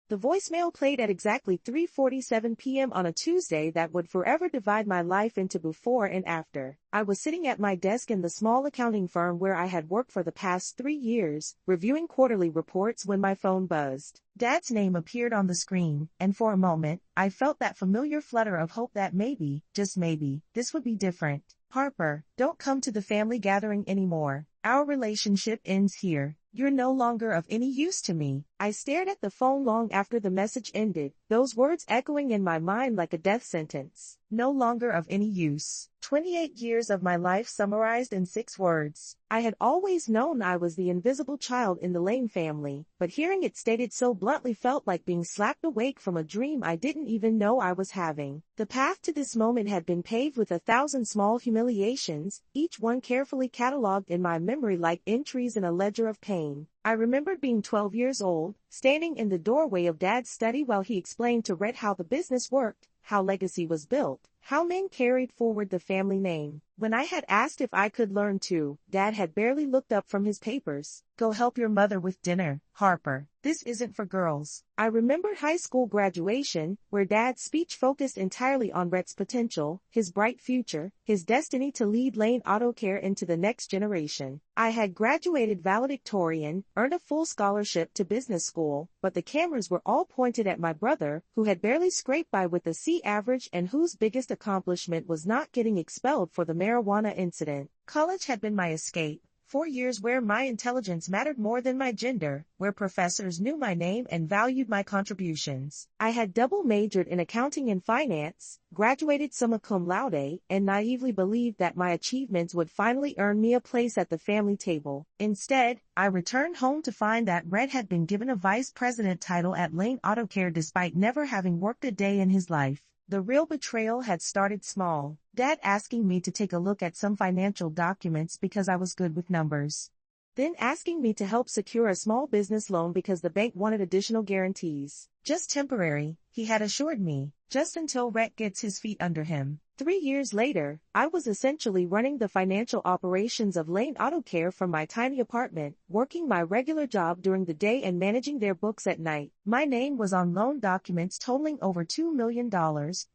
The voicemail played at exactly 3:47 p.m. on a Tuesday that would forever divide my life into before and after. I was sitting at my desk in the small accounting firm where I had worked for the past 3 years, reviewing quarterly reports when my phone buzzed. Dad's name appeared on the screen, and for a moment, I felt that familiar flutter of hope that maybe, just maybe, this would be different. Harper, don't come to the family gathering anymore. Our relationship ends here. You're no longer of any use to me. I stared at the phone long after the message ended, those words echoing in my mind like a death sentence. No longer of any use. 28 years of my life summarized in 6 words. I had always known I was the invisible child in the Lane family, but hearing it stated so bluntly felt like being slapped awake from a dream I didn't even know I was having. The path to this moment had been paved with 1,000 small humiliations, each one carefully cataloged in my memory like entries in a ledger of pain. I remembered being 12 years old, standing in the doorway of Dad's study while he explained to Rhett how the business worked, how legacy was built, how men carried forward the family name. When I had asked if I could learn too, Dad had barely looked up from his papers. Go help your mother with dinner, Harper. This isn't for girls. I remembered high school graduation, where Dad's speech focused entirely on Rhett's potential, his bright future, his destiny to lead Lane Auto Care into the next generation. I had graduated valedictorian, earned a full scholarship to business school, but the cameras were all pointed at my brother, who had barely scraped by with a C average and whose biggest accomplishment was not getting expelled for the marijuana incident. College had been my escape. 4 years where my intelligence mattered more than my gender, where professors knew my name and valued my contributions. I had double majored in accounting and finance, graduated summa cum laude, and naively believed that my achievements would finally earn me a place at the family table. Instead, I returned home to find that Red had been given a vice president title at Lane Auto Care despite never having worked a day in his life. The real betrayal had started small. Dad asking me to take a look at some financial documents because I was good with numbers. Then asking me to help secure a small business loan because the bank wanted additional guarantees. Just temporary, he had assured me, just until Rhett gets his feet under him. 3 years later, I was essentially running the financial operations of Lane Auto Care from my tiny apartment, working my regular job during the day and managing their books at night. My name was on loan documents totaling over $2 million,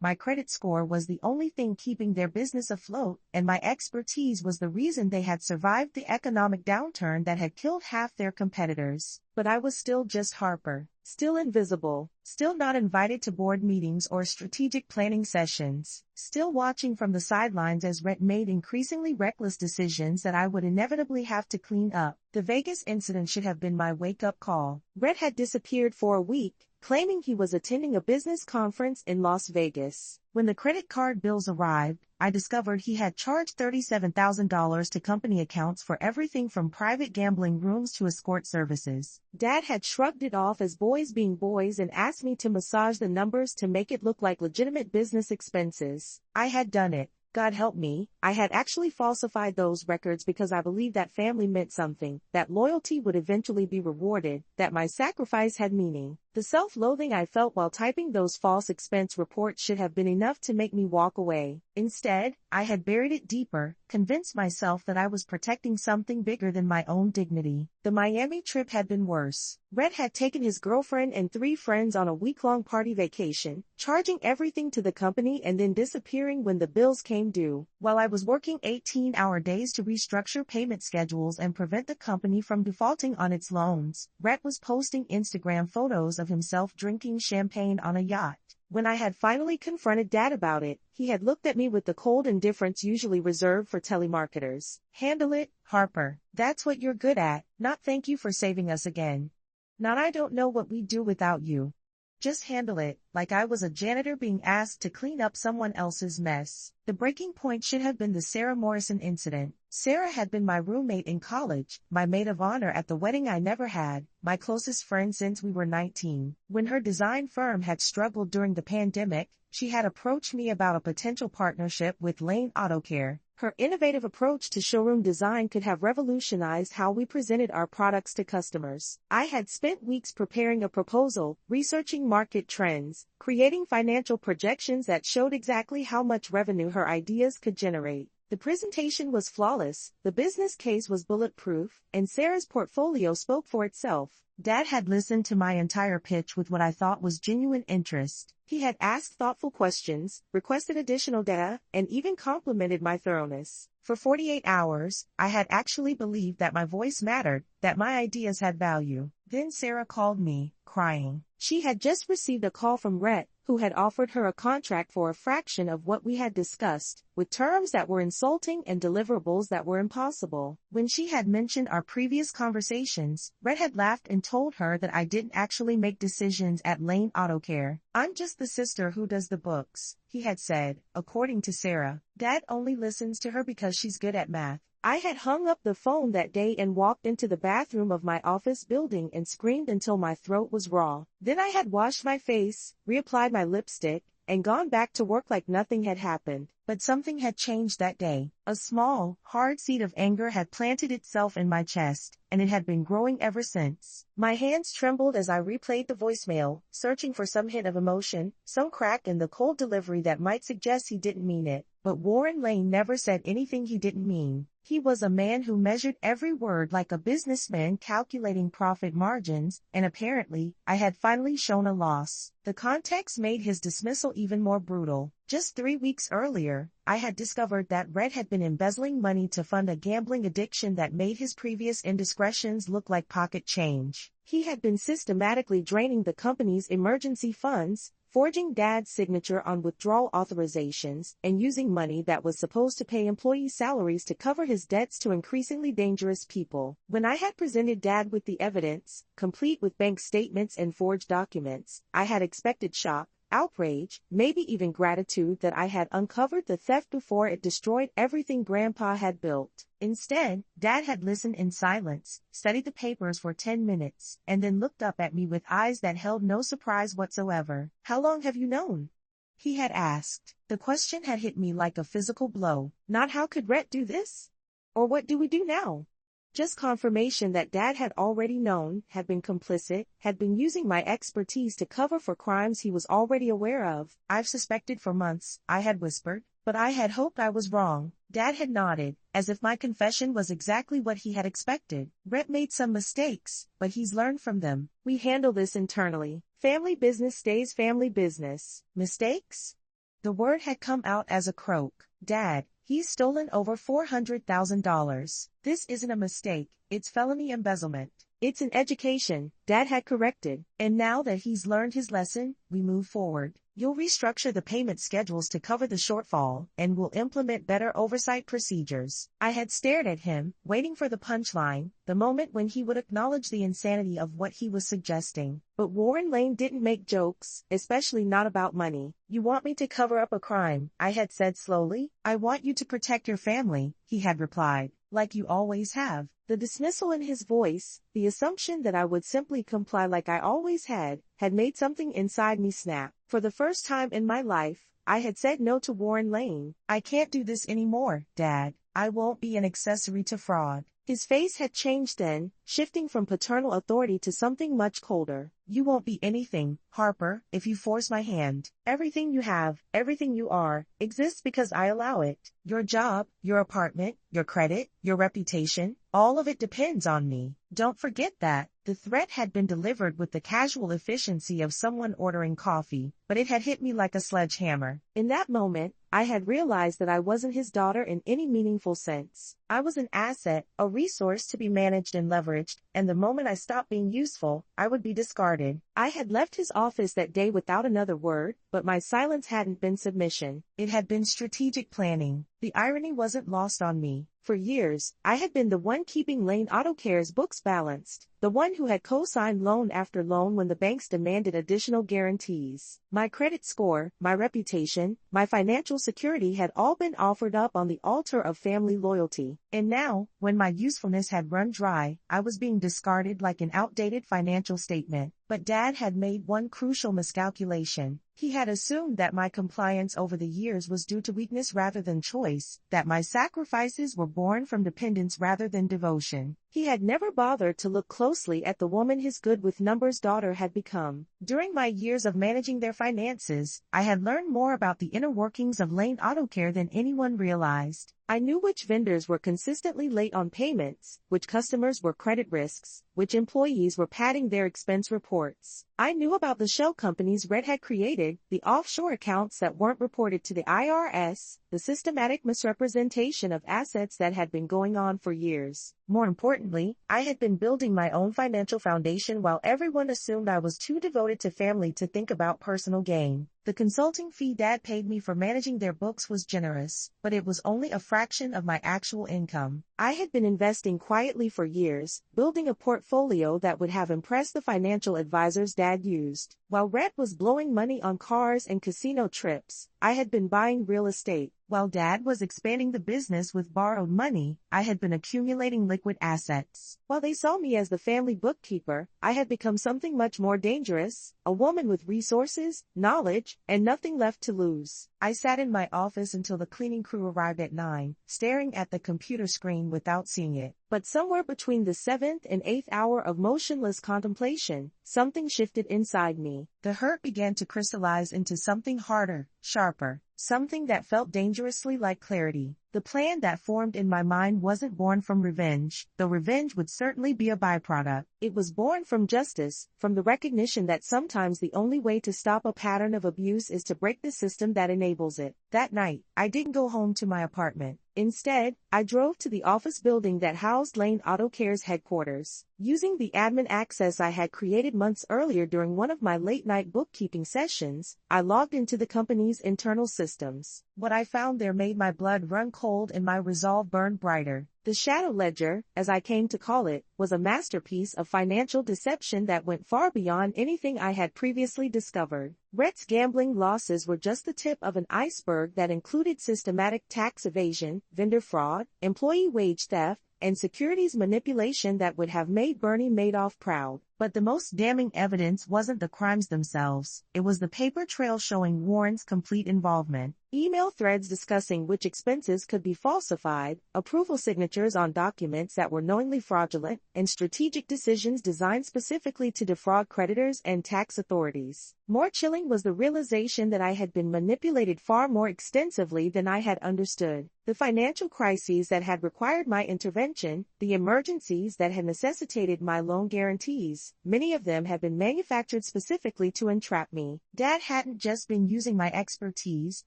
my credit score was the only thing keeping their business afloat, and my expertise was the reason they had survived the economic downturn that had killed half their competitors. But I was still just Harper. Still invisible, still not invited to board meetings or strategic planning sessions, still watching from the sidelines as Rhett made increasingly reckless decisions that I would inevitably have to clean up. The Vegas incident should have been my wake-up call. Rhett had disappeared for a week, claiming he was attending a business conference in Las Vegas. When the credit card bills arrived, I discovered he had charged $37,000 to company accounts for everything from private gambling rooms to escort services. Dad had shrugged it off as boys being boys and asked me to massage the numbers to make it look like legitimate business expenses. I had done it. God help me, I had actually falsified those records because I believed that family meant something, that loyalty would eventually be rewarded, that my sacrifice had meaning. The self-loathing I felt while typing those false expense reports should have been enough to make me walk away. Instead, I had buried it deeper, convinced myself that I was protecting something bigger than my own dignity. The Miami trip had been worse. Rhett had taken his girlfriend and 3 friends on a week-long party vacation, charging everything to the company and then disappearing when the bills came due. While I was working 18-hour days to restructure payment schedules and prevent the company from defaulting on its loans, Rhett was posting Instagram photos of himself drinking champagne on a yacht. When I had finally confronted Dad about it, he had looked at me with the cold indifference usually reserved for telemarketers. Handle it, Harper. That's what you're good at. Not thank you for saving us again. Not I don't know what we'd do without you. Just handle it, like I was a janitor being asked to clean up someone else's mess. The breaking point should have been the Sarah Morrison incident. Sarah had been my roommate in college, my maid of honor at the wedding I never had, my closest friend since we were 19. When her design firm had struggled during the pandemic, she had approached me about a potential partnership with Lane Auto Care. Her innovative approach to showroom design could have revolutionized how we presented our products to customers. I had spent weeks preparing a proposal, researching market trends, creating financial projections that showed exactly how much revenue her ideas could generate. The presentation was flawless, the business case was bulletproof, and Sarah's portfolio spoke for itself. Dad had listened to my entire pitch with what I thought was genuine interest. He had asked thoughtful questions, requested additional data, and even complimented my thoroughness. For 48 hours, I had actually believed that my voice mattered, that my ideas had value. Then Sarah called me, crying. She had just received a call from Rhett, who had offered her a contract for a fraction of what we had discussed, with terms that were insulting and deliverables that were impossible. When she had mentioned our previous conversations, Rhett had laughed and told her that I didn't actually make decisions at Lane Auto Care. I'm just the sister who does the books, he had said. According to Sarah, Dad only listens to her because she's good at math. I had hung up the phone that day and walked into the bathroom of my office building and screamed until my throat was raw. Then I had washed my face, reapplied my lipstick, and gone back to work like nothing had happened. But something had changed that day. A small, hard seed of anger had planted itself in my chest, and it had been growing ever since. My hands trembled as I replayed the voicemail, searching for some hint of emotion, some crack in the cold delivery that might suggest he didn't mean it. But Warren Lane never said anything he didn't mean. He was a man who measured every word like a businessman calculating profit margins, and apparently, I had finally shown a loss. The context made his dismissal even more brutal. Just 3 weeks earlier, I had discovered that Red had been embezzling money to fund a gambling addiction that made his previous indiscretions look like pocket change. He had been systematically draining the company's emergency funds, forging Dad's signature on withdrawal authorizations, and using money that was supposed to pay employee salaries to cover his debts to increasingly dangerous people. When I had presented Dad with the evidence, complete with bank statements and forged documents, I had expected shock, outrage, maybe even gratitude that I had uncovered the theft before it destroyed everything Grandpa had built. Instead, Dad had listened in silence, studied the papers for 10 minutes, and then looked up at me with eyes that held no surprise whatsoever. "How long have you known?" he had asked. The question had hit me like a physical blow. Not how could Rhett do this? Or what do we do now? Just confirmation that Dad had already known, had been complicit, had been using my expertise to cover for crimes he was already aware of. "I've suspected for months," I had whispered, "but I had hoped I was wrong." Dad had nodded, as if my confession was exactly what he had expected. "Rhett made some mistakes, but he's learned from them. We handle this internally. Family business stays family business." Mistakes? The word had come out as a croak. "Dad, he's stolen over $400,000. This isn't a mistake, it's felony embezzlement." "It's an education," Dad had corrected. "And now that he's learned his lesson, we move forward. You'll restructure the payment schedules to cover the shortfall, and we'll implement better oversight procedures." I had stared at him, waiting for the punchline, the moment when he would acknowledge the insanity of what he was suggesting. But Warren Lane didn't make jokes, especially not about money. "You want me to cover up a crime," I had said slowly. "I want you to protect your family," he had replied. "Like you always have." The dismissal in his voice, the assumption that I would simply comply like I always had made something inside me snap. For the first time in my life, I had said no to Warren Lane. "I can't do this anymore, Dad. I won't be an accessory to fraud." His face had changed then, shifting from paternal authority to something much colder. "You won't be anything, Harper, if you force my hand. Everything you have, everything you are, exists because I allow it. Your job, your apartment, your credit, your reputation, all of it depends on me. Don't forget that." The threat had been delivered with the casual efficiency of someone ordering coffee, but it had hit me like a sledgehammer. In that moment, I had realized that I wasn't his daughter in any meaningful sense. I was an asset, a resource to be managed and leveraged, and the moment I stopped being useful, I would be discarded. I had left his office that day without another word, but my silence hadn't been submission. It had been strategic planning. The irony wasn't lost on me. For years, I had been the one keeping Lane Auto Care's books balanced, the one who had co-signed loan after loan when the banks demanded additional guarantees. My credit score, my reputation, my financial security had all been offered up on the altar of family loyalty. And now, when my usefulness had run dry, I was being discarded like an outdated financial statement. But Dad had made one crucial miscalculation. He had assumed that my compliance over the years was due to weakness rather than choice, that my sacrifices were born from dependence rather than devotion. He had never bothered to look closely at the woman his good-with-numbers daughter had become. During my years of managing their finances, I had learned more about the inner workings of Lane Auto Care than anyone realized. I knew which vendors were consistently late on payments, which customers were credit risks, which employees were padding their expense reports. I knew about the shell companies Red had created, the offshore accounts that weren't reported to the IRS, the systematic misrepresentation of assets that had been going on for years. More importantly, I had been building my own financial foundation while everyone assumed I was too devoted to family to think about personal gain. The consulting fee Dad paid me for managing their books was generous, but it was only a fraction of my actual income. I had been investing quietly for years, building a portfolio that would have impressed the financial advisors Dad used. While Red was blowing money on cars and casino trips, I had been buying real estate. While Dad was expanding the business with borrowed money, I had been accumulating liquid assets. While they saw me as the family bookkeeper, I had become something much more dangerous, a woman with resources, knowledge, and nothing left to lose. I sat in my office until the cleaning crew arrived at 9, staring at the computer screen without seeing it. But somewhere between the 7th and 8th hour of motionless contemplation, something shifted inside me. The hurt began to crystallize into something harder, sharper, something that felt dangerously like clarity. The plan that formed in my mind wasn't born from revenge, though revenge would certainly be a byproduct. It was born from justice, from the recognition that sometimes the only way to stop a pattern of abuse is to break the system that enables it. That night, I didn't go home to my apartment. Instead, I drove to the office building that housed Lane Auto Care's headquarters. Using the admin access I had created months earlier during one of my late-night bookkeeping sessions, I logged into the company's internal systems. What I found there made my blood run cold and my resolve burn brighter. The shadow ledger, as I came to call it, was a masterpiece of financial deception that went far beyond anything I had previously discovered. Red's gambling losses were just the tip of an iceberg that included systematic tax evasion, vendor fraud, employee wage theft, and securities manipulation that would have made Bernie Madoff proud. But the most damning evidence wasn't the crimes themselves, it was the paper trail showing Warren's complete involvement. Email threads discussing which expenses could be falsified, approval signatures on documents that were knowingly fraudulent, and strategic decisions designed specifically to defraud creditors and tax authorities. More chilling was the realization that I had been manipulated far more extensively than I had understood. The financial crises that had required my intervention, the emergencies that had necessitated my loan guarantees, many of them had been manufactured specifically to entrap me. Dad hadn't just been using my expertise,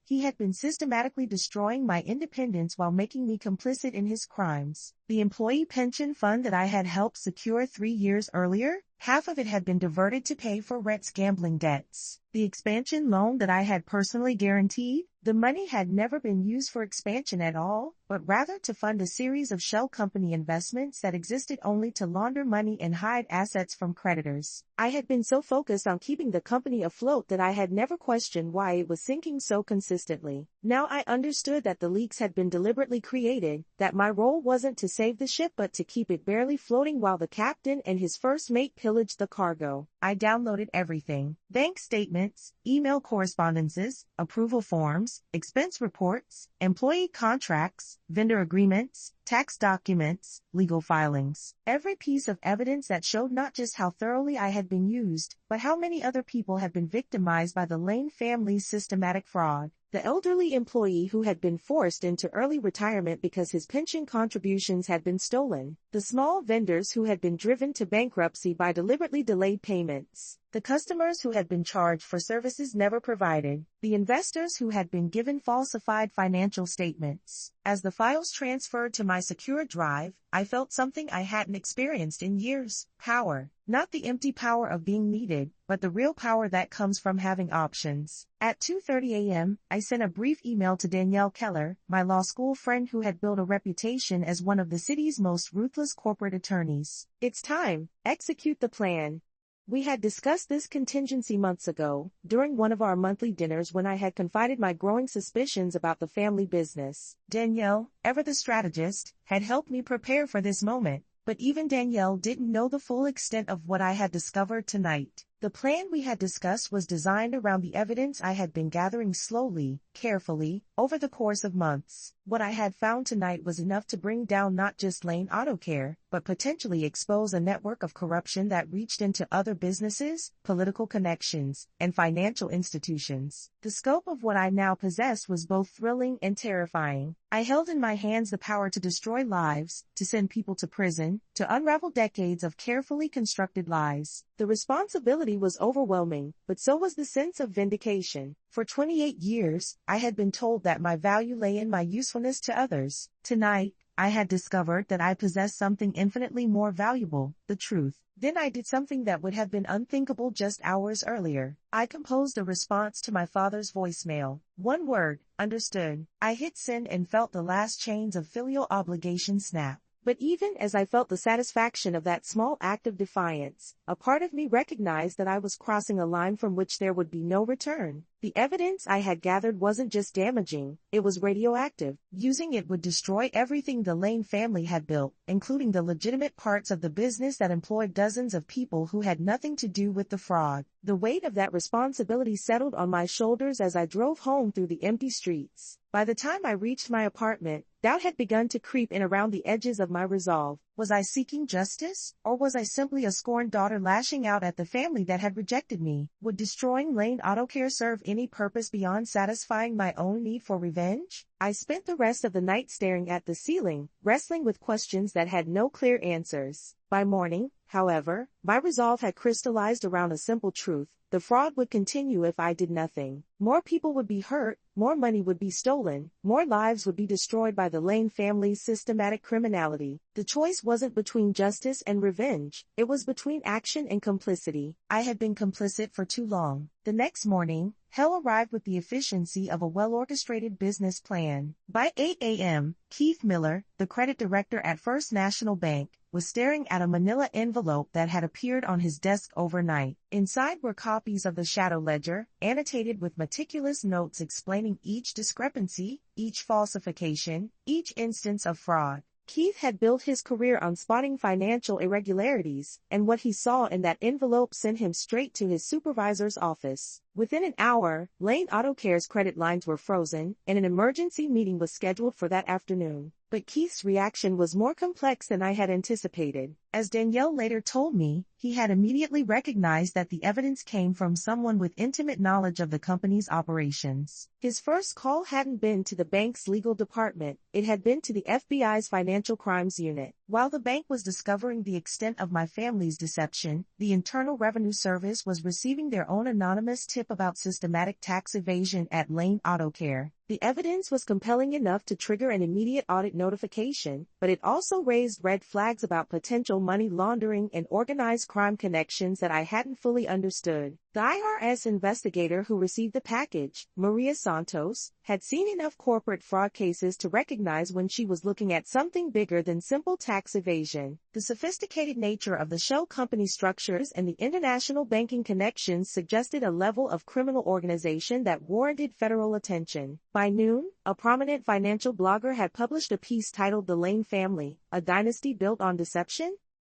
he had been systematically destroying my independence while making me complicit in his crimes. The employee pension fund that I had helped secure 3 years earlier, half of it had been diverted to pay for Rhett's gambling debts. The expansion loan that I had personally guaranteed, the money had never been used for expansion at all, but rather to fund a series of shell company investments that existed only to launder money and hide assets from creditors. I had been so focused on keeping the company afloat that I had never questioned why it was sinking so consistently. Now I understood that the leaks had been deliberately created, that my role wasn't to save the ship but to keep it barely floating while the captain and his first mate pillaged the cargo. I downloaded everything: bank statements, email correspondences, approval forms, expense reports, employee contracts, vendor agreements, tax documents, legal filings. Every piece of evidence that showed not just how thoroughly I had been used, but how many other people had been victimized by the Lane family's systematic fraud. The elderly employee who had been forced into early retirement because his pension contributions had been stolen. The small vendors who had been driven to bankruptcy by deliberately delayed payments. The customers who had been charged for services never provided. The investors who had been given falsified financial statements. As the files transferred to my secure drive, I felt something I hadn't experienced in years: power. Not the empty power of being needed, but the real power that comes from having options. At 2:30 a.m., I sent a brief email to Danielle Keller, my law school friend who had built a reputation as one of the city's most ruthless corporate attorneys. It's time. Execute the plan. We had discussed this contingency months ago, during one of our monthly dinners when I had confided my growing suspicions about the family business. Danielle, ever the strategist, had helped me prepare for this moment. But even Danielle didn't know the full extent of what I had discovered tonight. The plan we had discussed was designed around the evidence I had been gathering slowly, carefully, over the course of months. What I had found tonight was enough to bring down not just Lane Auto Care, but potentially expose a network of corruption that reached into other businesses, political connections, and financial institutions. The scope of what I now possessed was both thrilling and terrifying. I held in my hands the power to destroy lives, to send people to prison, to unravel decades of carefully constructed lies. The responsibility was overwhelming, but so was the sense of vindication. For 28 years, I had been told that my value lay in my usefulness to others. Tonight, I had discovered that I possessed something infinitely more valuable, the truth. Then I did something that would have been unthinkable just hours earlier. I composed a response to my father's voicemail. One word, understood. I hit send and felt the last chains of filial obligation snap. But even as I felt the satisfaction of that small act of defiance, a part of me recognized that I was crossing a line from which there would be no return. The evidence I had gathered wasn't just damaging, it was radioactive. Using it would destroy everything the Lane family had built, including the legitimate parts of the business that employed dozens of people who had nothing to do with the fraud. The weight of that responsibility settled on my shoulders as I drove home through the empty streets. By the time I reached my apartment, doubt had begun to creep in around the edges of my resolve. Was I seeking justice, or was I simply a scorned daughter lashing out at the family that had rejected me? Would destroying Lane Auto Care serve any purpose beyond satisfying my own need for revenge? I spent the rest of the night staring at the ceiling, wrestling with questions that had no clear answers. By morning, however, my resolve had crystallized around a simple truth. The fraud would continue if I did nothing. More people would be hurt, more money would be stolen, more lives would be destroyed by the Lane family's systematic criminality. The choice wasn't between justice and revenge, it was between action and complicity. I had been complicit for too long. The next morning, hell arrived with the efficiency of a well-orchestrated business plan. By 8 a.m., Keith Miller, the credit director at First National Bank, was staring at a manila envelope that had appeared on his desk overnight. Inside were copies of the shadow ledger, annotated with meticulous notes explaining each discrepancy, each falsification, each instance of fraud. Keith had built his career on spotting financial irregularities, and what he saw in that envelope sent him straight to his supervisor's office. Within an hour, Lane Auto Care's credit lines were frozen, and an emergency meeting was scheduled for that afternoon. But Keith's reaction was more complex than I had anticipated. As Danielle later told me, he had immediately recognized that the evidence came from someone with intimate knowledge of the company's operations. His first call hadn't been to the bank's legal department, it had been to the FBI's Financial Crimes Unit. While the bank was discovering the extent of my family's deception, the Internal Revenue Service was receiving their own anonymous tip about systematic tax evasion at Lane Auto Care. The evidence was compelling enough to trigger an immediate audit notification, but it also raised red flags about potential money laundering and organized crime connections that I hadn't fully understood. The IRS investigator who received the package, Maria Santos, had seen enough corporate fraud cases to recognize when she was looking at something bigger than simple tax evasion. The sophisticated nature of the shell company structures and the international banking connections suggested a level of criminal organization that warranted federal attention. By noon, a prominent financial blogger had published a piece titled "The Lane Family, a Dynasty Built on Deception."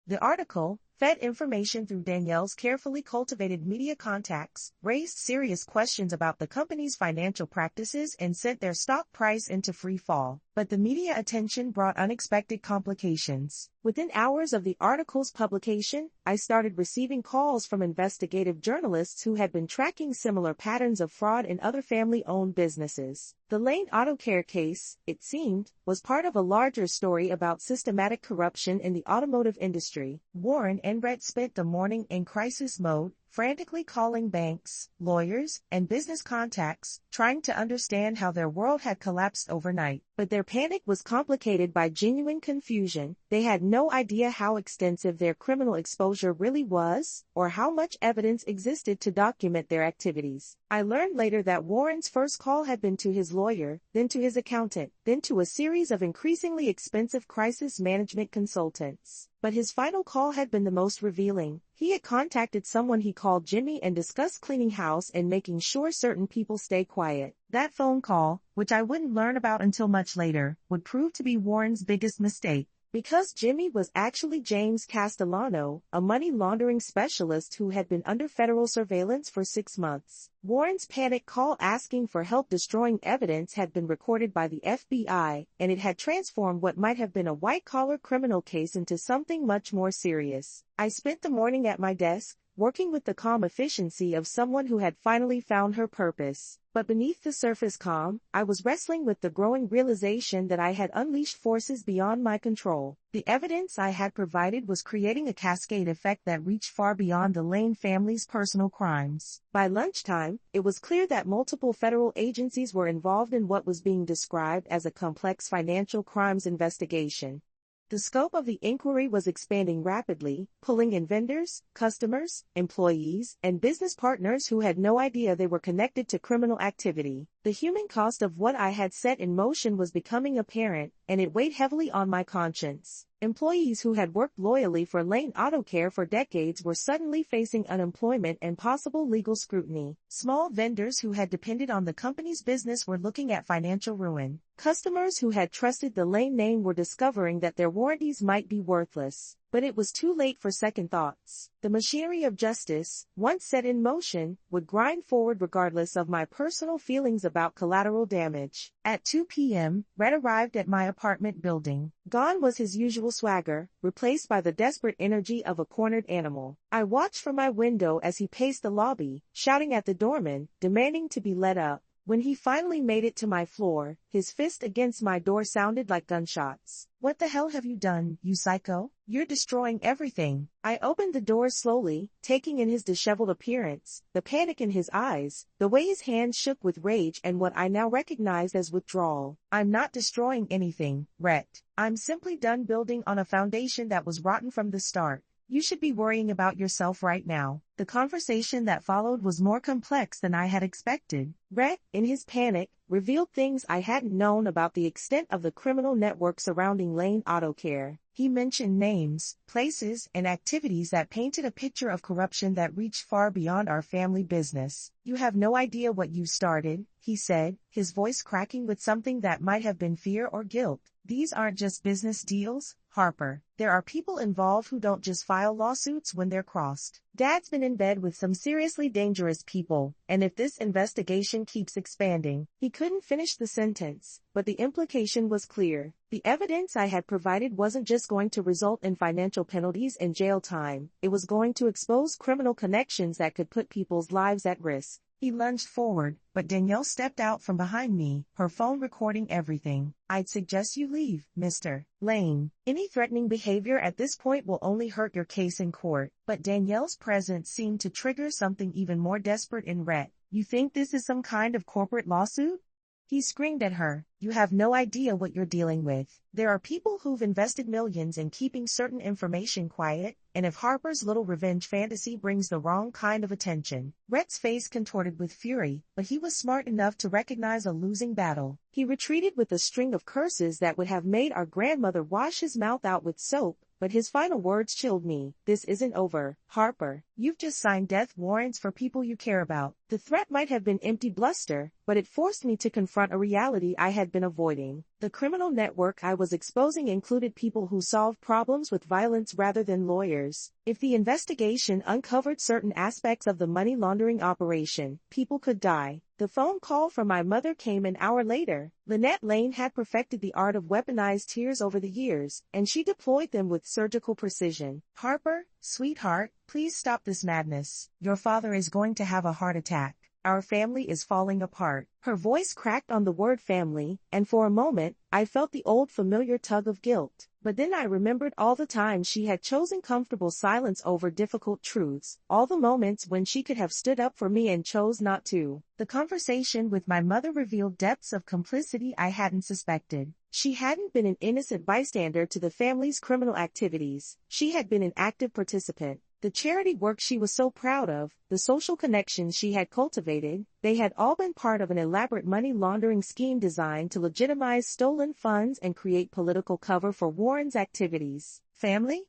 The article, fed information through Danielle's carefully cultivated media contacts, raised serious questions about the company's financial practices and sent their stock price into free fall. But the media attention brought unexpected complications. Within hours of the article's publication, I started receiving calls from investigative journalists who had been tracking similar patterns of fraud in other family-owned businesses. The Lane Auto Care case, it seemed, was part of a larger story about systematic corruption in the automotive industry. Warren and Brett spent the morning in crisis mode, frantically calling banks, lawyers, and business contacts, trying to understand how their world had collapsed overnight. But their panic was complicated by genuine confusion. They had no idea how extensive their criminal exposure really was, or how much evidence existed to document their activities. I learned later that Warren's first call had been to his lawyer, then to his accountant, then to a series of increasingly expensive crisis management consultants. But his final call had been the most revealing. He had contacted someone he called Jimmy and discussed cleaning house and making sure certain people stay quiet. That phone call, which I wouldn't learn about until much later, would prove to be Warren's biggest mistake. Because Jimmy was actually James Castellano, a money laundering specialist who had been under federal surveillance for 6 months. Warren's panic call asking for help destroying evidence had been recorded by the FBI, and it had transformed what might have been a white-collar criminal case into something much more serious. I spent the morning at my desk, working with the calm efficiency of someone who had finally found her purpose. But beneath the surface calm, I was wrestling with the growing realization that I had unleashed forces beyond my control. The evidence I had provided was creating a cascade effect that reached far beyond the Lane family's personal crimes. By lunchtime, it was clear that multiple federal agencies were involved in what was being described as a complex financial crimes investigation. The scope of the inquiry was expanding rapidly, pulling in vendors, customers, employees, and business partners who had no idea they were connected to criminal activity. The human cost of what I had set in motion was becoming apparent, and it weighed heavily on my conscience. Employees who had worked loyally for Lane Auto Care for decades were suddenly facing unemployment and possible legal scrutiny. Small vendors who had depended on the company's business were looking at financial ruin. Customers who had trusted the Lane name were discovering that their warranties might be worthless. But it was too late for second thoughts. The machinery of justice, once set in motion, would grind forward regardless of my personal feelings about collateral damage. At 2 p.m., Red arrived at my apartment building. Gone was his usual swagger, replaced by the desperate energy of a cornered animal. I watched from my window as he paced the lobby, shouting at the doorman, demanding to be let up. When he finally made it to my floor, his fist against my door sounded like gunshots. "What the hell have you done, you psycho? You're destroying everything." I opened the door slowly, taking in his disheveled appearance, the panic in his eyes, the way his hands shook with rage and what I now recognized as withdrawal. "I'm not destroying anything, Rhett. I'm simply done building on a foundation that was rotten from the start. You should be worrying about yourself right now." The conversation that followed was more complex than I had expected. Rhett, in his panic, revealed things I hadn't known about the extent of the criminal network surrounding Lane Auto Care. He mentioned names, places, and activities that painted a picture of corruption that reached far beyond our family business. "You have no idea what you started," he said, his voice cracking with something that might have been fear or guilt. "These aren't just business deals, Harper. There are people involved who don't just file lawsuits when they're crossed. Dad's been in bed with some seriously dangerous people, and if this investigation keeps expanding." He couldn't finish the sentence, but the implication was clear. The evidence I had provided wasn't just going to result in financial penalties and jail time, it was going to expose criminal connections that could put people's lives at risk. He lunged forward, but Danielle stepped out from behind me, her phone recording everything. "I'd suggest you leave, Mr. Lane. Any threatening behavior at this point will only hurt your case in court." But Danielle's presence seemed to trigger something even more desperate in Rhett. "You think this is some kind of corporate lawsuit?" He screamed at her. "You have no idea what you're dealing with. There are people who've invested millions in keeping certain information quiet, and if Harper's little revenge fantasy brings the wrong kind of attention." Rhett's face contorted with fury, but he was smart enough to recognize a losing battle. He retreated with a string of curses that would have made our grandmother wash his mouth out with soap, but his final words chilled me. "This isn't over, Harper. You've just signed death warrants for people you care about." The threat might have been empty bluster, but it forced me to confront a reality I had been avoiding. The criminal network I was exposing included people who solved problems with violence rather than lawyers. If the investigation uncovered certain aspects of the money laundering operation, people could die. The phone call from my mother came an hour later. Lynette Lane had perfected the art of weaponized tears over the years, and she deployed them with surgical precision. "Harper, sweetheart, please stop this madness. Your father is going to have a heart attack. Our family is falling apart." Her voice cracked on the word family, and for a moment, I felt the old familiar tug of guilt. But then I remembered all the times she had chosen comfortable silence over difficult truths, all the moments when she could have stood up for me and chose not to. The conversation with my mother revealed depths of complicity I hadn't suspected. She hadn't been an innocent bystander to the family's criminal activities. She had been an active participant. The charity work she was so proud of, the social connections she had cultivated, they had all been part of an elaborate money laundering scheme designed to legitimize stolen funds and create political cover for Warren's activities. Family?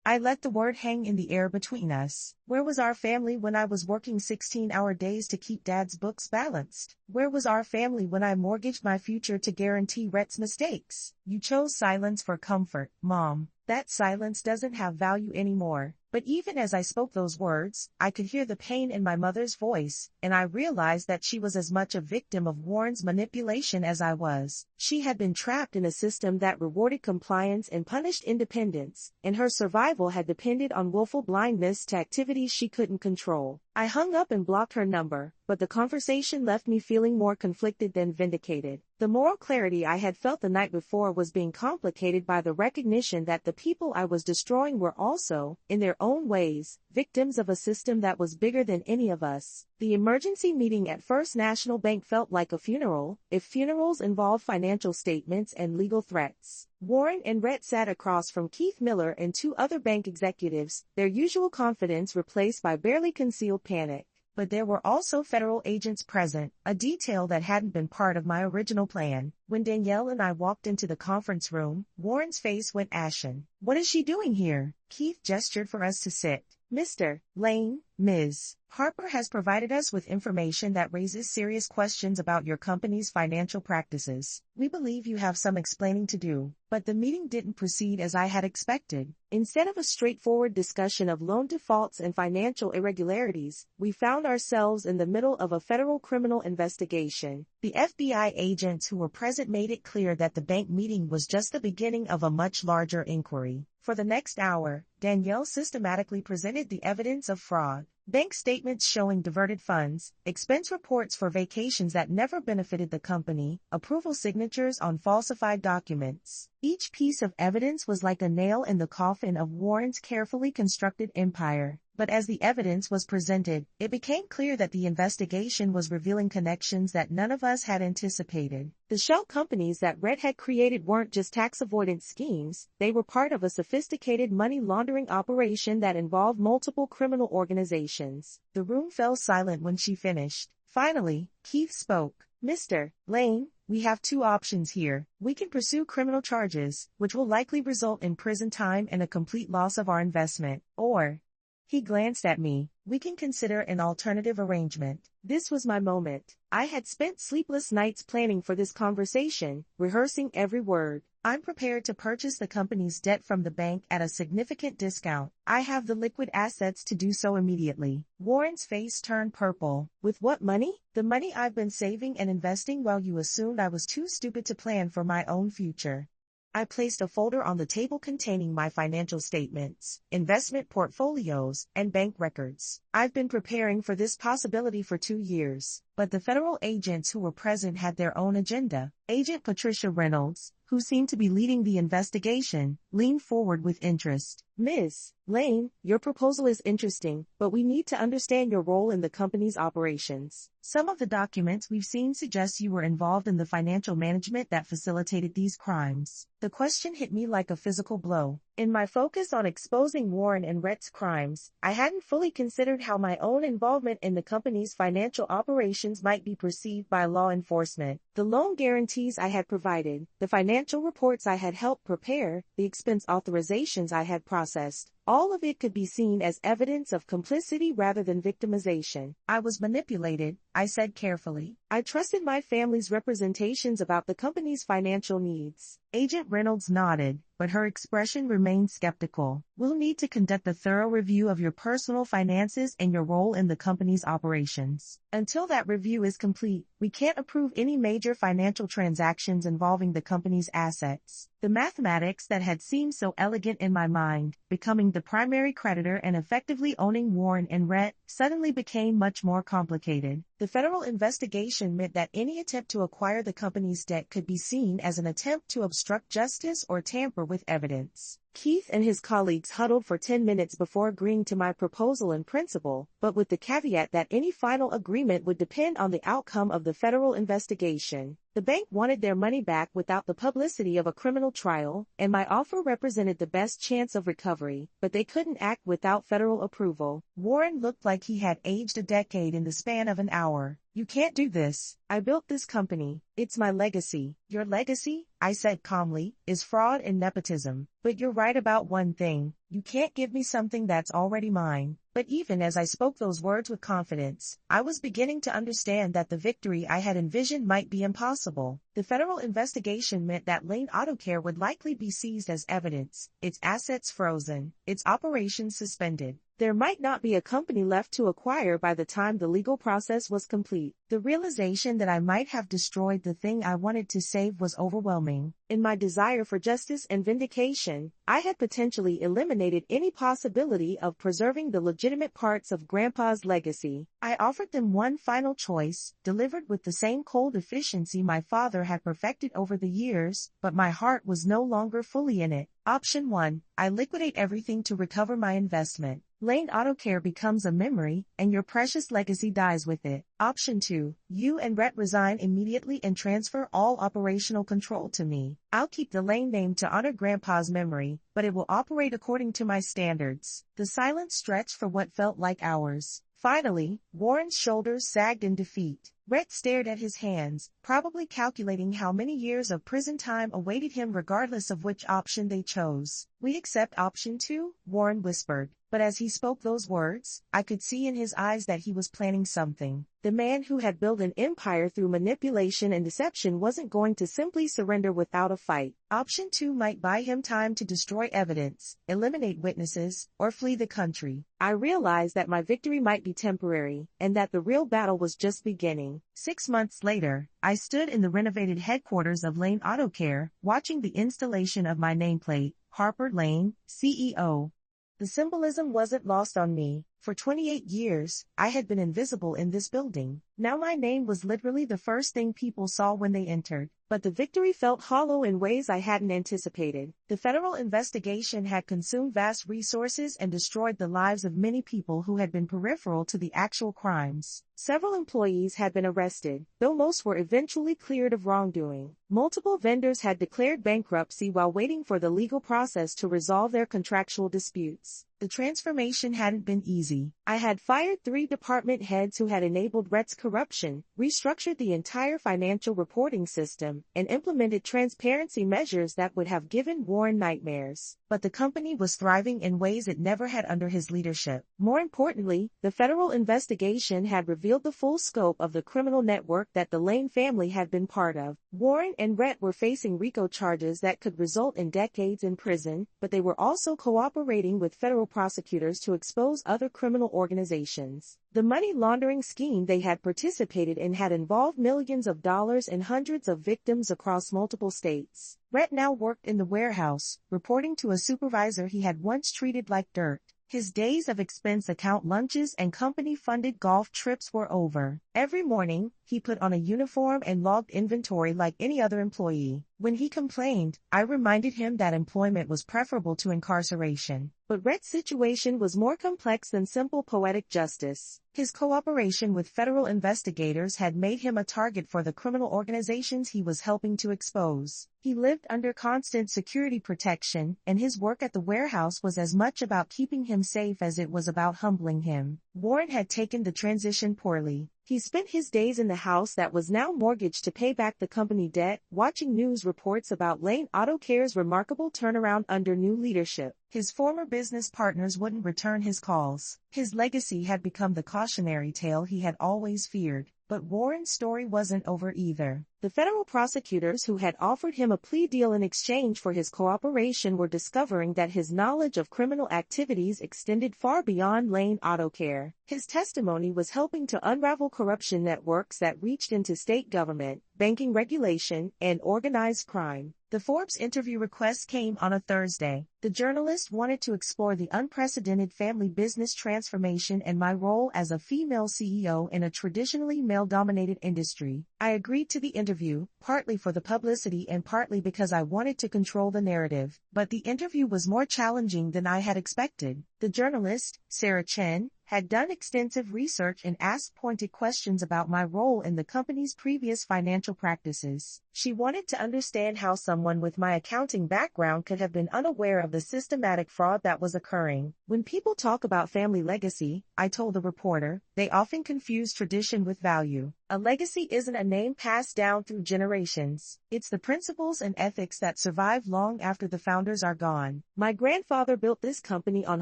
I let the word hang in the air between us. Where was our family when I was working 16-hour days to keep Dad's books balanced? Where was our family when I mortgaged my future to guarantee Rhett's mistakes? You chose silence for comfort, Mom. That silence doesn't have value anymore. But even as I spoke those words, I could hear the pain in my mother's voice, and I realized that she was as much a victim of Warren's manipulation as I was. She had been trapped in a system that rewarded compliance and punished independence, and her survival had depended on willful blindness to activities she couldn't control. I hung up and blocked her number, but the conversation left me feeling more conflicted than vindicated. The moral clarity I had felt the night before was being complicated by the recognition that the people I was destroying were also, in their own ways, victims of a system that was bigger than any of us. The emergency meeting at First National Bank felt like a funeral, if funerals involve financial statements and legal threats. Warren and Rhett sat across from Keith Miller and two other bank executives, their usual confidence replaced by barely concealed panic. But there were also federal agents present, a detail that hadn't been part of my original plan. When Danielle and I walked into the conference room, Warren's face went ashen. "What is she doing here?" Keith gestured for us to sit. "Mr. Lane, Ms. Harper has provided us with information that raises serious questions about your company's financial practices. We believe you have some explaining to do." But the meeting didn't proceed as I had expected. Instead of a straightforward discussion of loan defaults and financial irregularities, we found ourselves in the middle of a federal criminal investigation. The FBI agents who were present made it clear that the bank meeting was just the beginning of a much larger inquiry. For the next hour, Danielle systematically presented the evidence of fraud. Bank statements showing diverted funds, expense reports for vacations that never benefited the company, approval signatures on falsified documents. Each piece of evidence was like a nail in the coffin of Warren's carefully constructed empire. But as the evidence was presented, it became clear that the investigation was revealing connections that none of us had anticipated. The shell companies that Rhett had created weren't just tax avoidance schemes, they were part of a sophisticated money laundering operation that involved multiple criminal organizations. The room fell silent when she finished. Finally, Keith spoke. "Mr. Lane, we have two options here. We can pursue criminal charges, which will likely result in prison time and a complete loss of our investment, or..." He glanced at me. "We can consider an alternative arrangement." This was my moment. I had spent sleepless nights planning for this conversation, rehearsing every word. "I'm prepared to purchase the company's debt from the bank at a significant discount. I have the liquid assets to do so immediately." Warren's face turned purple. "With what money?" "The money I've been saving and investing while you assumed I was too stupid to plan for my own future." I placed a folder on the table containing my financial statements, investment portfolios, and bank records. I've been preparing for this possibility for 2 years, but the federal agents who were present had their own agenda. Agent Patricia Reynolds, who seemed to be leading the investigation, leaned forward with interest. "Ms. Lane, your proposal is interesting, but we need to understand your role in the company's operations. Some of the documents we've seen suggest you were involved in the financial management that facilitated these crimes." The question hit me like a physical blow. In my focus on exposing Warren and Rhett's crimes, I hadn't fully considered how my own involvement in the company's financial operations might be perceived by law enforcement. The loan guarantees I had provided, the financial reports I had helped prepare, the expense authorizations I had processed, all of it could be seen as evidence of complicity rather than victimization. "I was manipulated," I said carefully. "I trusted my family's representations about the company's financial needs." Agent Reynolds nodded, but her expression remained skeptical. "We'll need to conduct a thorough review of your personal finances and your role in the company's operations. Until that review is complete, we can't approve any major financial transactions involving the company's assets." The mathematics that had seemed so elegant in my mind, becoming the primary creditor and effectively owning Warren and Rhett, suddenly became much more complicated. The federal investigation meant that any attempt to acquire the company's debt could be seen as an attempt to obstruct justice or tamper with evidence. Keith and his colleagues huddled for 10 minutes before agreeing to my proposal in principle, but with the caveat that any final agreement would depend on the outcome of the federal investigation. The bank wanted their money back without the publicity of a criminal trial, and my offer represented the best chance of recovery, but they couldn't act without federal approval. Warren looked like he had aged a decade in the span of an hour. You can't do this. I built this company. It's my legacy. Your legacy, I said calmly, is fraud and nepotism. But you're right about one thing. You can't give me something that's already mine. But even as I spoke those words with confidence, I was beginning to understand that the victory I had envisioned might be impossible. The federal investigation meant that Lane Auto Care would likely be seized as evidence, its assets frozen, its operations suspended. There might not be a company left to acquire by the time the legal process was complete. The realization that I might have destroyed the thing I wanted to save was overwhelming. In my desire for justice and vindication, I had potentially eliminated any possibility of preserving the legitimate parts of Grandpa's legacy. I offered them one final choice, delivered with the same cold efficiency my father had perfected over the years, but my heart was no longer fully in it. Option 1, I liquidate everything to recover my investment. Lane Auto Care becomes a memory, and your precious legacy dies with it. Option 2, you and Rhett resign immediately and transfer all operational control to me. I'll keep the Lane name to honor Grandpa's memory, but it will operate according to my standards. The silence stretched for what felt like hours. Finally, Warren's shoulders sagged in defeat. Rhett stared at his hands, probably calculating how many years of prison time awaited him regardless of which option they chose. We accept option 2, Warren whispered. But as he spoke those words, I could see in his eyes that he was planning something. The man who had built an empire through manipulation and deception wasn't going to simply surrender without a fight. Option 2 might buy him time to destroy evidence, eliminate witnesses, or flee the country. I realized that my victory might be temporary, and that the real battle was just beginning. 6 months later, I stood in the renovated headquarters of Lane Auto Care, watching the installation of my nameplate, Harper Lane, CEO. The symbolism wasn't lost on me. For 28 years, I had been invisible in this building. Now my name was literally the first thing people saw when they entered. But the victory felt hollow in ways I hadn't anticipated. The federal investigation had consumed vast resources and destroyed the lives of many people who had been peripheral to the actual crimes. Several employees had been arrested, though most were eventually cleared of wrongdoing. Multiple vendors had declared bankruptcy while waiting for the legal process to resolve their contractual disputes. The transformation hadn't been easy. I had fired 3 department heads who had enabled Rhett's corruption, restructured the entire financial reporting system, and implemented transparency measures that would have given Warren nightmares. But the company was thriving in ways it never had under his leadership. More importantly, the federal investigation had revealed the full scope of the criminal network that the Lane family had been part of. Warren and Rhett were facing RICO charges that could result in decades in prison, but they were also cooperating with federal prosecutors to expose other criminal organizations. The money laundering scheme they had participated in had involved millions of dollars and hundreds of victims across multiple states. Rhett now worked in the warehouse, reporting to a supervisor he had once treated like dirt. His days of expense account lunches and company-funded golf trips were over. Every morning, he put on a uniform and logged inventory like any other employee. When he complained, I reminded him that employment was preferable to incarceration. But Rhett's situation was more complex than simple poetic justice. His cooperation with federal investigators had made him a target for the criminal organizations he was helping to expose. He lived under constant security protection, and his work at the warehouse was as much about keeping him safe as it was about humbling him. Warren had taken the transition poorly. He spent his days in the house that was now mortgaged to pay back the company debt, watching news reports about Lane Auto Care's remarkable turnaround under new leadership. His former business partners wouldn't return his calls. His legacy had become the cautionary tale he had always feared. But Warren's story wasn't over either. The federal prosecutors who had offered him a plea deal in exchange for his cooperation were discovering that his knowledge of criminal activities extended far beyond Lane Auto Care. His testimony was helping to unravel corruption networks that reached into state government, banking regulation, and organized crime. The Forbes interview request came on a Thursday. The journalist wanted to explore the unprecedented family business transformation and my role as a female CEO in a traditionally male-dominated industry. I agreed to the interview, partly for the publicity and partly because I wanted to control the narrative. But the interview was more challenging than I had expected. The journalist, Sarah Chen, had done extensive research and asked pointed questions about my role in the company's previous financial practices. She wanted to understand how someone with my accounting background could have been unaware of the systematic fraud that was occurring. When people talk about family legacy, I told the reporter, they often confuse tradition with value. A legacy isn't a name passed down through generations. It's the principles and ethics that survive long after the founders are gone. My grandfather built this company on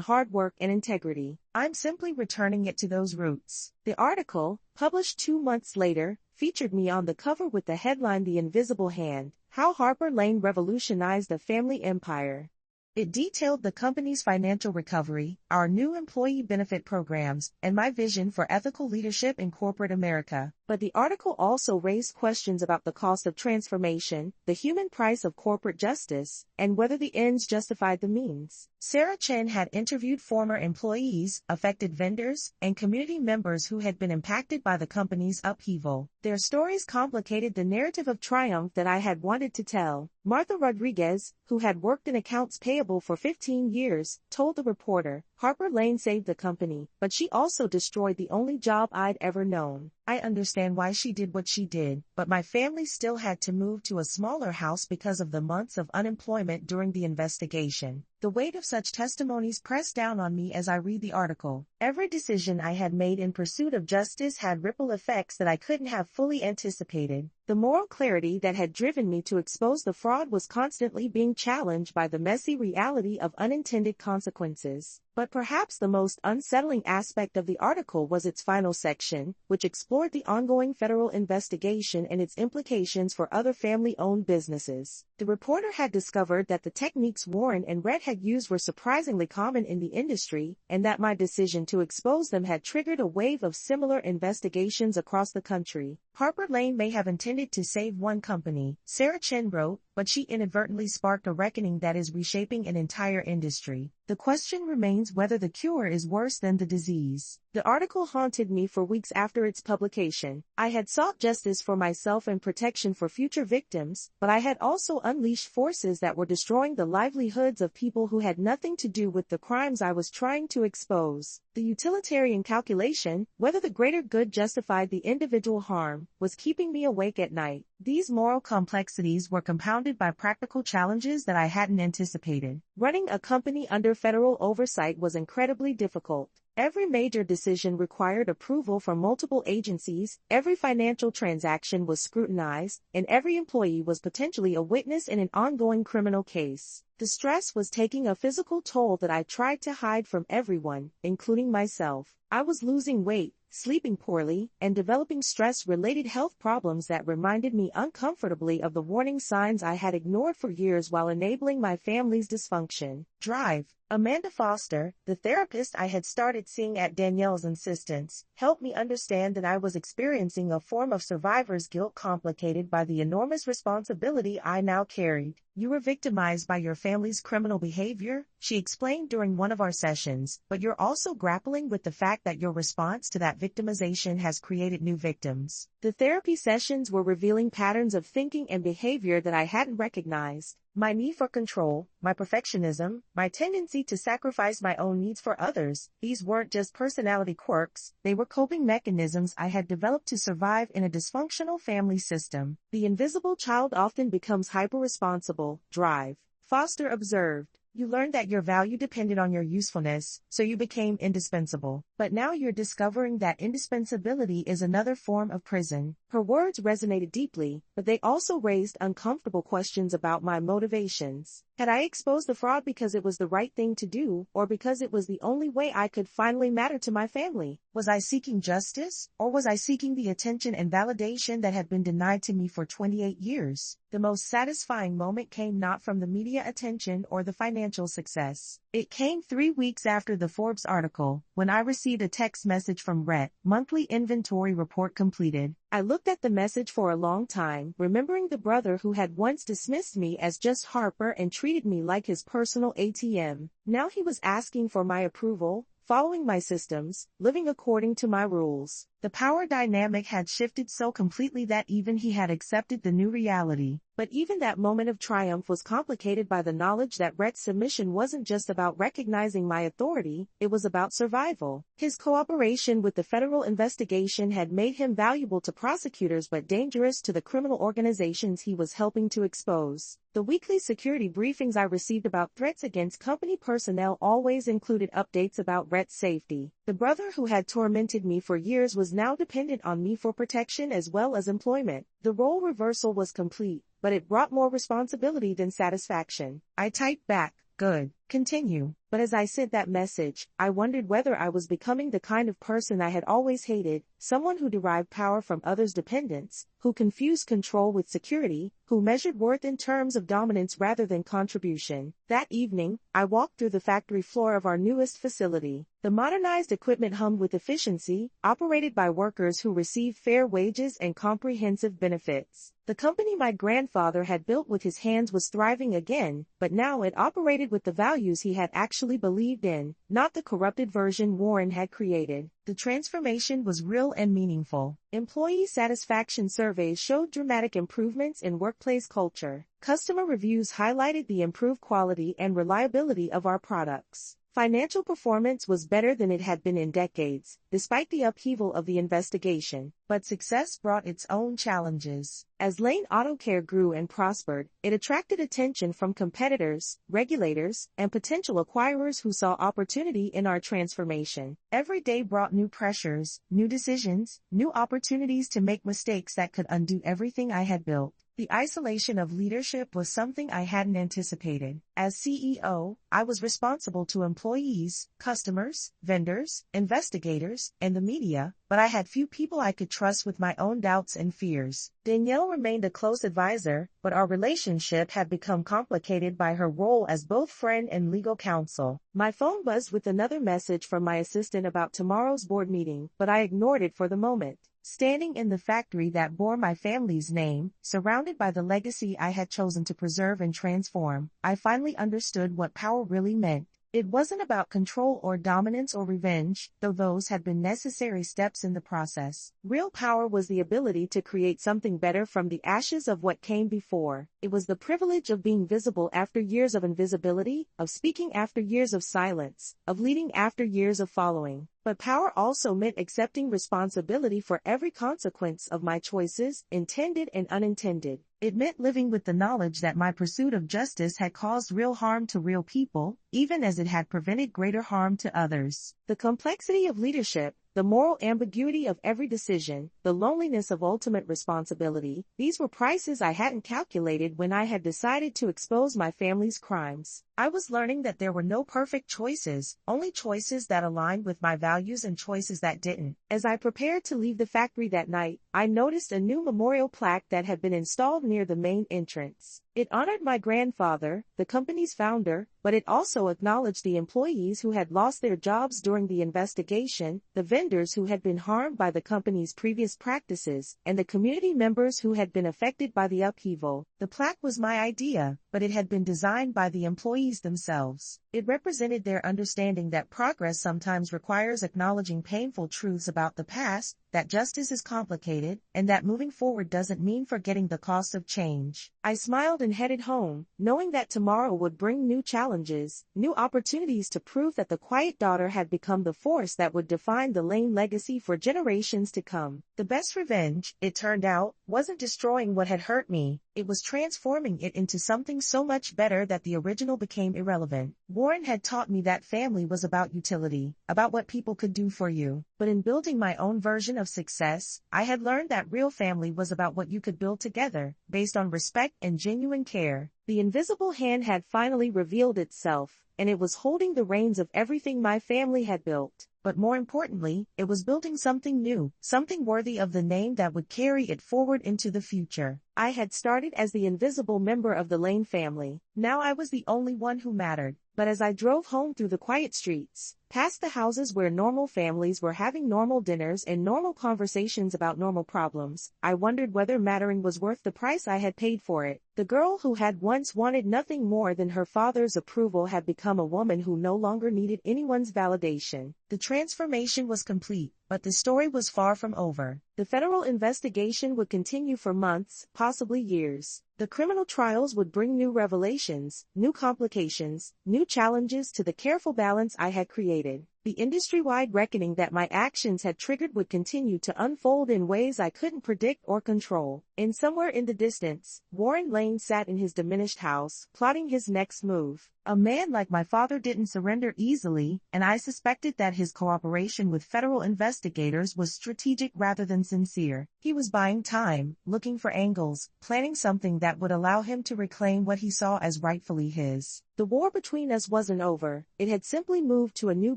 hard work and integrity. I'm simply returning it to those roots. The article, published 2 months later, featured me on the cover with the headline "The Invisible Hand: How Harper Lane Revolutionized the Family Empire." It detailed the company's financial recovery, our new employee benefit programs, and my vision for ethical leadership in corporate America. But the article also raised questions about the cost of transformation, the human price of corporate justice, and whether the ends justified the means. Sarah Chen had interviewed former employees, affected vendors, and community members who had been impacted by the company's upheaval. Their stories complicated the narrative of triumph that I had wanted to tell. Martha Rodriguez, who had worked in accounts payable for 15 years, told the reporter, "Harper Lane saved the company, but she also destroyed the only job I'd ever known. I understand why she did what she did, but my family still had to move to a smaller house because of the months of unemployment during the investigation." The weight of such testimonies pressed down on me as I read the article. Every decision I had made in pursuit of justice had ripple effects that I couldn't have fully anticipated. The moral clarity that had driven me to expose the fraud was constantly being challenged by the messy reality of unintended consequences. But perhaps the most unsettling aspect of the article was its final section, which explored the ongoing federal investigation and its implications for other family-owned businesses. The reporter had discovered that the techniques Warren and Rhett had used were surprisingly common in the industry, and that my decision to expose them had triggered a wave of similar investigations across the country. Harper Lane may have intended to save one company, Sarah Chen wrote, but she inadvertently sparked a reckoning that is reshaping an entire industry. The question remains whether the cure is worse than the disease. The article haunted me for weeks after its publication. I had sought justice for myself and protection for future victims, but I had also unleashed forces that were destroying the livelihoods of people who had nothing to do with the crimes I was trying to expose. The utilitarian calculation, whether the greater good justified the individual harm, was keeping me awake at night. These moral complexities were compounded by practical challenges that I hadn't anticipated. Running a company under federal oversight was incredibly difficult. Every major decision required approval from multiple agencies, every financial transaction was scrutinized, and every employee was potentially a witness in an ongoing criminal case. The stress was taking a physical toll that I tried to hide from everyone, including myself. I was losing weight, sleeping poorly, and developing stress-related health problems that reminded me uncomfortably of the warning signs I had ignored for years while enabling my family's dysfunction. Drive. Amanda Foster, the therapist I had started seeing at Danielle's insistence, helped me understand that I was experiencing a form of survivor's guilt complicated by the enormous responsibility I now carried. "You were victimized by your family's criminal behavior," she explained during one of our sessions, "but you're also grappling with the fact that your response to that victimization has created new victims." The therapy sessions were revealing patterns of thinking and behavior that I hadn't recognized. My need for control, my perfectionism, my tendency to sacrifice my own needs for others, these weren't just personality quirks, they were coping mechanisms I had developed to survive in a dysfunctional family system. The invisible child often becomes hyper-responsible. Drive. Foster observed. You learned that your value depended on your usefulness, so you became indispensable. But now you're discovering that indispensability is another form of prison. Her words resonated deeply, but they also raised uncomfortable questions about my motivations. Had I exposed the fraud because it was the right thing to do, or because it was the only way I could finally matter to my family? Was I seeking justice, or was I seeking the attention and validation that had been denied to me for 28 years? The most satisfying moment came not from the media attention or the financial success. It came 3 weeks after the Forbes article, when I received a text message from Rhett, monthly inventory report completed. I looked at the message for a long time, remembering the brother who had once dismissed me as just Harper and treated me like his personal ATM. Now he was asking for my approval, following my systems, living according to my rules. The power dynamic had shifted so completely that even he had accepted the new reality. But even that moment of triumph was complicated by the knowledge that Rhett's submission wasn't just about recognizing my authority, it was about survival. His cooperation with the federal investigation had made him valuable to prosecutors but dangerous to the criminal organizations he was helping to expose. The weekly security briefings I received about threats against company personnel always included updates about Rhett's safety. The brother who had tormented me for years was now dependent on me for protection as well as employment. The role reversal was complete, but it brought more responsibility than satisfaction. I typed back, "Good, continue." But as I sent that message, I wondered whether I was becoming the kind of person I had always hated, someone who derived power from others' dependence, who confused control with security, who measured worth in terms of dominance rather than contribution. That evening, I walked through the factory floor of our newest facility. The modernized equipment hummed with efficiency, operated by workers who received fair wages and comprehensive benefits. The company my grandfather had built with his hands was thriving again, but now it operated with the values he had actually believed in, not the corrupted version Warren had created. The transformation was real and meaningful. Employee satisfaction surveys showed dramatic improvements in workplace culture. Customer reviews highlighted the improved quality and reliability of our products. Financial performance was better than it had been in decades, despite the upheaval of the investigation, but success brought its own challenges. As Lane Auto Care grew and prospered, it attracted attention from competitors, regulators, and potential acquirers who saw opportunity in our transformation. Every day brought new pressures, new decisions, new opportunities to make mistakes that could undo everything I had built. The isolation of leadership was something I hadn't anticipated. As CEO, I was responsible to employees, customers, vendors, investigators, and the media, but I had few people I could trust with my own doubts and fears. Danielle remained a close advisor, but our relationship had become complicated by her role as both friend and legal counsel. My phone buzzed with another message from my assistant about tomorrow's board meeting, but I ignored it for the moment. Standing in the factory that bore my family's name, surrounded by the legacy I had chosen to preserve and transform, I finally understood what power really meant. It wasn't about control or dominance or revenge, though those had been necessary steps in the process. Real power was the ability to create something better from the ashes of what came before. It was the privilege of being visible after years of invisibility, of speaking after years of silence, of leading after years of following. But power also meant accepting responsibility for every consequence of my choices, intended and unintended. It meant living with the knowledge that my pursuit of justice had caused real harm to real people, even as it had prevented greater harm to others. The complexity of leadership, the moral ambiguity of every decision, the loneliness of ultimate responsibility, these were prices I hadn't calculated when I had decided to expose my family's crimes. I was learning that there were no perfect choices, only choices that aligned with my values and choices that didn't. As I prepared to leave the factory that night, I noticed a new memorial plaque that had been installed near the main entrance. It honored my grandfather, the company's founder, but it also acknowledged the employees who had lost their jobs during the investigation, the vendors who had been harmed by the company's previous practices, and the community members who had been affected by the upheaval. The plaque was my idea, but it had been designed by the employees themselves. It represented their understanding that progress sometimes requires acknowledging painful truths about the past, that justice is complicated, and that moving forward doesn't mean forgetting the cost of change. I smiled and headed home, knowing that tomorrow would bring new challenges, new opportunities to prove that the quiet daughter had become the force that would define the Lane legacy for generations to come. The best revenge, it turned out, wasn't destroying what had hurt me, it was transforming it into something so much better that the original became irrelevant. Warren had taught me that family was about utility, about what people could do for you. But in building my own version of success, I had learned that real family was about what you could build together, based on respect and genuine care. The invisible hand had finally revealed itself, and it was holding the reins of everything my family had built. But more importantly, it was building something new, something worthy of the name that would carry it forward into the future. I had started as the invisible member of the Lane family. Now I was the only one who mattered. But as I drove home through the quiet streets, Past the houses where normal families were having normal dinners and normal conversations about normal problems, I wondered whether mattering was worth the price I had paid for it. The girl who had once wanted nothing more than her father's approval had become a woman who no longer needed anyone's validation. The transformation was complete, but the story was far from over. The federal investigation would continue for months, possibly years. The criminal trials would bring new revelations, new complications, new challenges to the careful balance I had created. The industry-wide reckoning that my actions had triggered would continue to unfold in ways I couldn't predict or control. And somewhere in the distance, Warren Lane sat in his diminished house, plotting his next move. A man like my father didn't surrender easily, and I suspected that his cooperation with federal investigators was strategic rather than sincere. He was buying time, looking for angles, planning something that would allow him to reclaim what he saw as rightfully his. The war between us wasn't over, it had simply moved to a new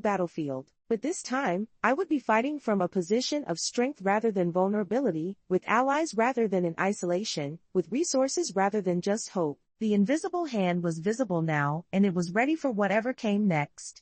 battlefield. But this time, I would be fighting from a position of strength rather than vulnerability, with allies rather than in isolation, with resources rather than just hope. The invisible hand was visible now, and it was ready for whatever came next.